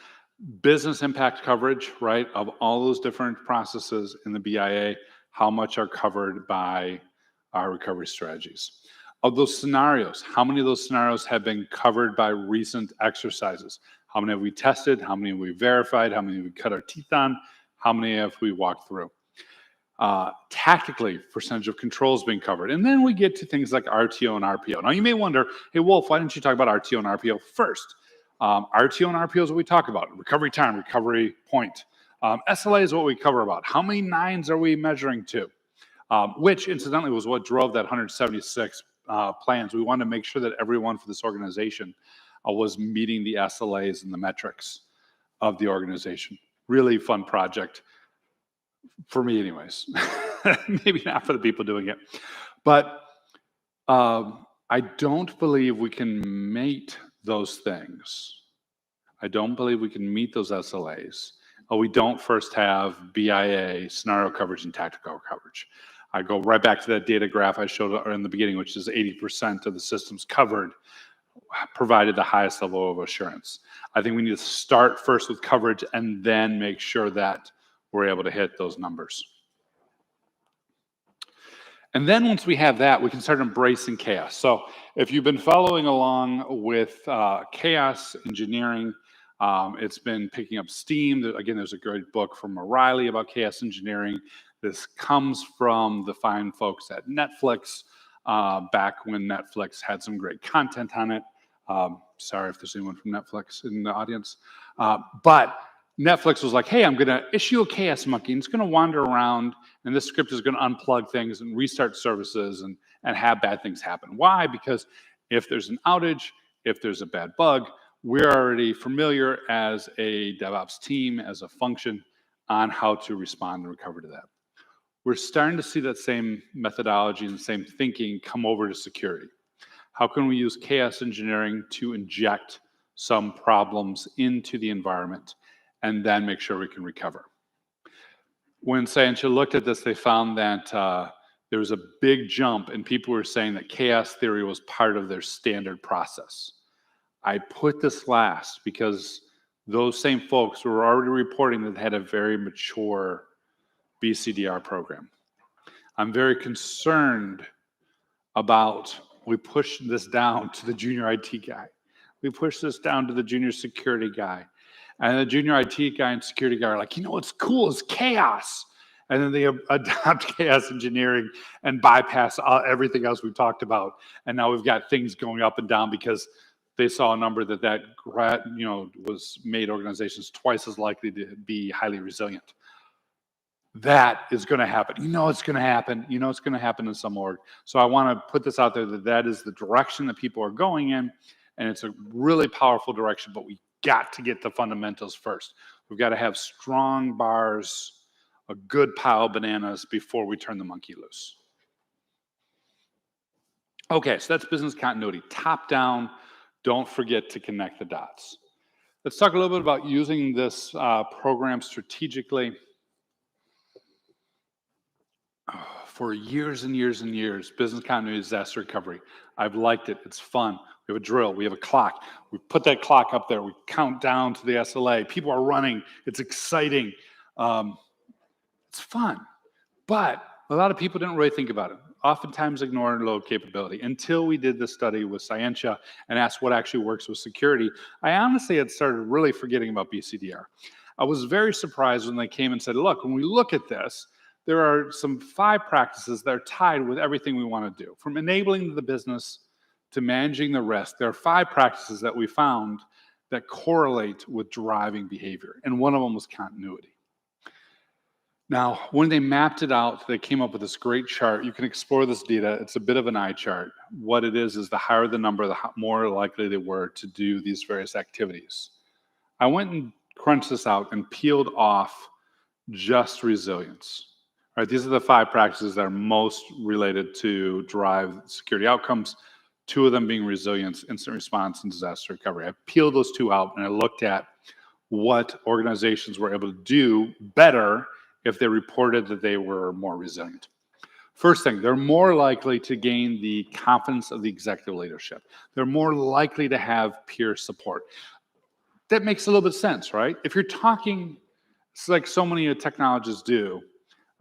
Speaker 2: Business impact coverage, right, of all those different processes in the BIA, how much are covered by our recovery strategies. Of those scenarios, how many of those scenarios have been covered by recent exercises? How many have we tested? How many have we verified? How many have we cut our teeth on? How many have we walked through? Tactically, percentage of controls being covered. And then we get to things like RTO and RPO. Now you may wonder, hey, Wolf, why didn't you talk about RTO and RPO first? RTO and RPO is what we talk about. Recovery time, recovery point. SLA is what we cover about. How many nines are we measuring to? Which, incidentally, was what drove that 176 plans. We wanted to make sure that everyone for this organization was meeting the SLAs and the metrics of the organization. Really fun project, for me anyways. Maybe not for the people doing it. But I don't believe we can meet those things. I don't believe we can meet those SLAs. We don't first have BIA, scenario coverage, and tactical coverage. I go right back to that data graph I showed in the beginning, which is 80% of the systems covered provided the highest level of assurance. I think we need to start first with coverage and then make sure that we're able to hit those numbers. And then once we have that, we can start embracing chaos. So if you've been following along with chaos engineering, it's been picking up steam. Again, there's a great book from O'Reilly about chaos engineering. This comes from the fine folks at Netflix, back when Netflix had some great content on it. Sorry if there's anyone from Netflix in the audience. But Netflix was like, hey, I'm going to issue a chaos monkey, and it's going to wander around, and this script is going to unplug things and restart services and have bad things happen. Why? Because if there's an outage, if there's a bad bug, we're already familiar as a DevOps team, as a function, on how to respond and recover to that. We're starting to see that same methodology and the same thinking come over to security. How can we use chaos engineering to inject some problems into the environment and then make sure we can recover? When Scientia looked at this, they found that there was a big jump, and people were saying that chaos theory was part of their standard process. I put this last because those same folks were already reporting that they had a very mature BCDR program. I'm very concerned about, we push this down to the junior IT guy. We push this down to the junior security guy. And the junior IT guy and security guy are like, you know what's cool is chaos. And then they adopt chaos engineering and bypass everything else we've talked about. And now we've got things going up and down because they saw a number that was made organizations twice as likely to be highly resilient. That is going to happen. You know it's going to happen. You know it's going to happen in some org. So I want to put this out there that is the direction that people are going in, and it's a really powerful direction, but we got to get the fundamentals first. We've got to have strong bars, a good pile of bananas before we turn the monkey loose. Okay, so that's business continuity. Top down, don't forget to connect the dots. Let's talk a little bit about using this program strategically. For years and years and years, business continuity, disaster recovery. I've liked it. It's fun. We have a drill. We have a clock. We put that clock up there. We count down to the SLA. People are running. It's exciting. It's fun. But a lot of people didn't really think about it. Oftentimes ignore low capability. Until we did this study with Scientia and asked what actually works with security, I honestly had started really forgetting about BCDR. I was very surprised when they came and said, look, when we look at this, there are some 5 practices that are tied with everything we want to do. From enabling the business to managing the risk, there are 5 practices that we found that correlate with driving behavior, and one of them was continuity. Now, when they mapped it out, they came up with this great chart. You can explore this data. It's a bit of an eye chart. What it is the higher the number, the more likely they were to do these various activities. I went and crunched this out and peeled off just resilience. All right, these are the 5 practices that are most related to drive security outcomes, 2 of them being resilience, incident response, and disaster recovery. I peeled those 2 out and I looked at what organizations were able to do better if they reported that they were more resilient. First thing, they're more likely to gain the confidence of the executive leadership. They're more likely to have peer support. That makes a little bit of sense, right? If you're talking, it's like so many technologists do,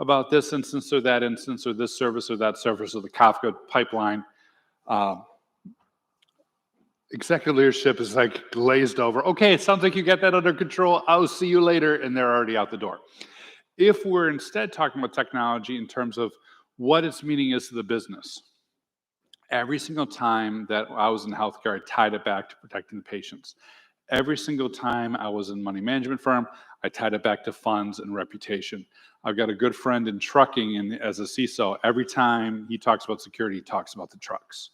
Speaker 2: about this instance or that instance or this service or that service or the Kafka pipeline, executive leadership is like glazed over. Okay, it sounds like you got that under control. I'll see you later, and they're already out the door. If we're instead talking about technology in terms of what its meaning is to the business, every single time that I was in healthcare, I tied it back to protecting the patients. Every single time I was in money management firm, I tied it back to funds and reputation. I've got a good friend in trucking, and as a CISO, every time he talks about security, he talks about the trucks.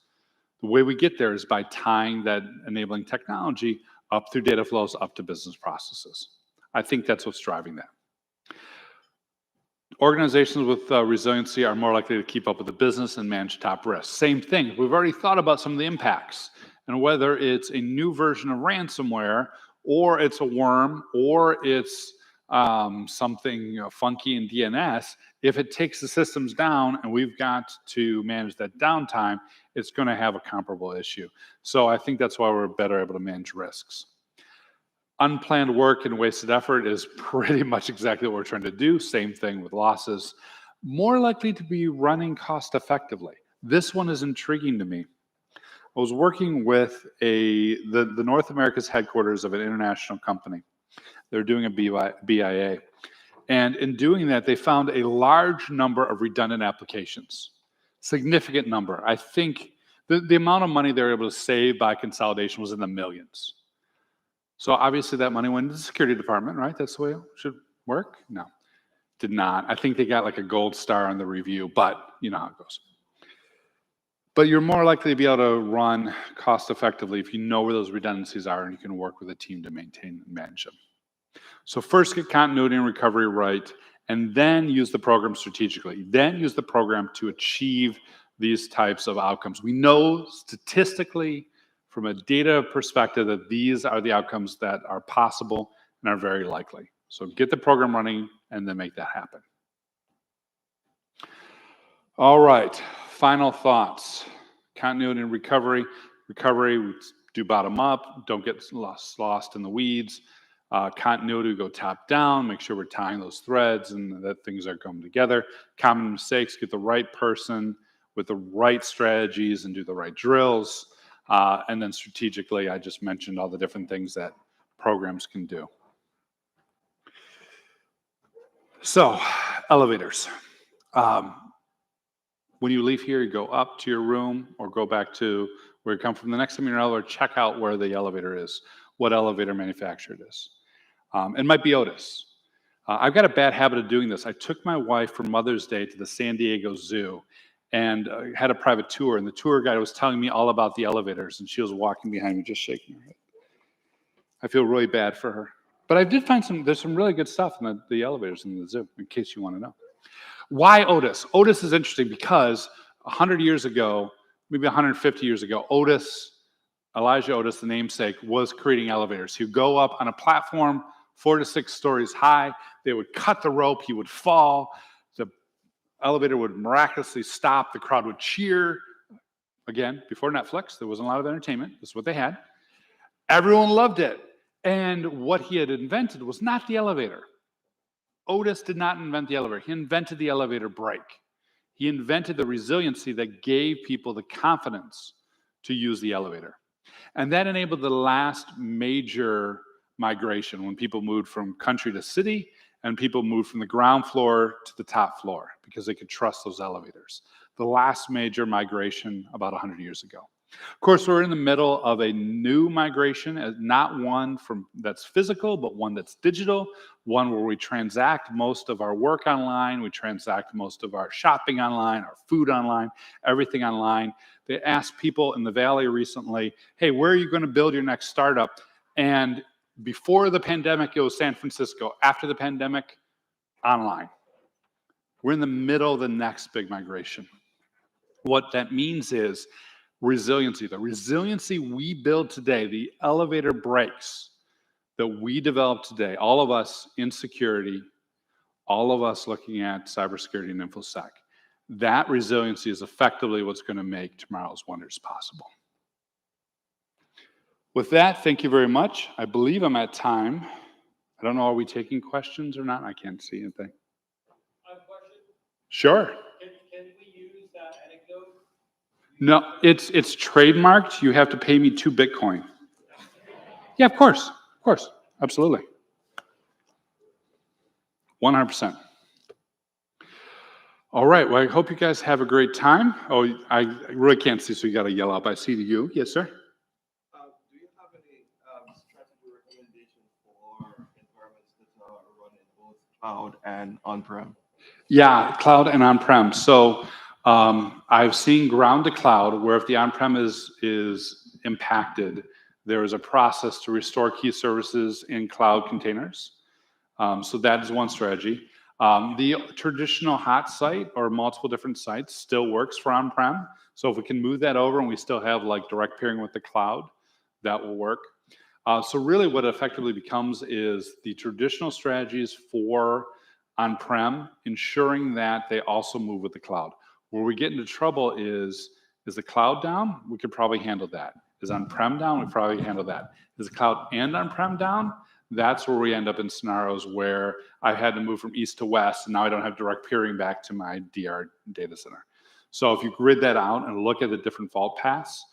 Speaker 2: The way we get there is by tying that enabling technology up through data flows, up to business processes. I think that's what's driving that. Organizations with resiliency are more likely to keep up with the business and manage top risks. Same thing. We've already thought about some of the impacts, and whether it's a new version of ransomware, or it's a worm, or it's something funky in DNS, if it takes the systems down and we've got to manage that downtime, it's going to have a comparable issue. So I think that's why we're better able to manage risks. Unplanned work and wasted effort is pretty much exactly what we're trying to do. Same thing with losses. More likely to be running cost effectively. This one is intriguing to me. I was working with the North America's headquarters of an international company. They're doing a BIA. And in doing that, they found a large number of redundant applications. Significant number. I think the amount of money they were able to save by consolidation was in the millions. So obviously that money went to the security department, right? That's the way it should work? No, did not. I think they got like a gold star on the review, but you know how it goes. But you're more likely to be able to run cost effectively if you know where those redundancies are and you can work with a team to maintain and manage them. So first get continuity and recovery right, and then use the program strategically. Then use the program to achieve these types of outcomes. We know statistically from a data perspective that these are the outcomes that are possible and are very likely. So get the program running and then make that happen. All right, final thoughts. Continuity and recovery. Recovery, we do bottom up, don't get lost in the weeds. Continuity, go top down, make sure we're tying those threads and that things are coming together. Common mistakes, get the right person with the right strategies and do the right drills. And then strategically, I just mentioned all the different things that programs can do. So, elevators. When you leave here, you go up to your room or go back to where you come from. The next time you're in an elevator, check out where the elevator is, what elevator manufacturer it is. It might be Otis. I've got a bad habit of doing this. I took my wife for Mother's Day to the San Diego Zoo and had a private tour, and the tour guide was telling me all about the elevators, and she was walking behind me just shaking her head. I feel really bad for her. But I did find there's some really good stuff in the elevators in the zoo, in case you want to know. Why Otis? Otis is interesting because 100 years ago, maybe 150 years ago, Elijah Otis, the namesake, was creating elevators. He would go up on a platform 4 to 6 stories high. They would cut the rope. He would fall. The elevator would miraculously stop. The crowd would cheer. Again, before Netflix, there wasn't a lot of entertainment. This is what they had. Everyone loved it. And what he had invented was not the elevator. Otis did not invent the elevator. He invented the elevator brake. He invented the resiliency that gave people the confidence to use the elevator. And that enabled the last major migration when people moved from country to city and people moved from the ground floor to the top floor because they could trust those elevators. The last major migration about 100 years ago. Of course, we're in the middle of a new migration, not one that's physical, but one that's digital, one where we transact most of our work online, we transact most of our shopping online, our food online, everything online. They asked people in the Valley recently, hey, where are you going to build your next startup? And before the pandemic, it was San Francisco. After the pandemic, online. We're in the middle of the next big migration. What that means is resiliency. The resiliency we build today, the elevator brakes that we develop today, all of us in security, all of us looking at cybersecurity and InfoSec, that resiliency is effectively what's going to make tomorrow's wonders possible. With that, thank you very much. I believe I'm at time. I don't know, are we taking questions or not? I can't see anything.
Speaker 3: I have a question.
Speaker 2: Sure.
Speaker 3: Can we use that anecdote?
Speaker 2: No, it's trademarked. You have to pay me 2 Bitcoin. Yeah, of course, absolutely. 100%. All right, well, I hope you guys have a great time. Oh, I really can't see, so you got to yell up. I see you. Yes, sir?
Speaker 4: Do you have any strategy cloud and on-prem?
Speaker 2: Yeah, cloud and on-prem. So I've seen ground to cloud where if the on-prem is impacted, there is a process to restore key services in cloud containers. So that is one strategy. The traditional hot site or multiple different sites still works for on-prem. So if we can move that over and we still have like direct pairing with the cloud, that will work. So really what it effectively becomes is the traditional strategies for on-prem, ensuring that they also move with the cloud. Where we get into trouble is the cloud down? We could probably handle that. Is on-prem down? We probably handle that. Is the cloud and on-prem down? That's where we end up in scenarios where I had to move from east to west, and now I don't have direct peering back to my DR data center. So if you grid that out and look at the different fault paths,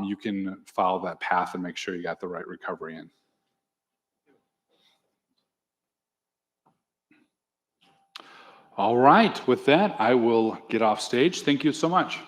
Speaker 2: you can follow that path and make sure you got the right recovery in. All right, with that, I will get off stage. Thank you so much.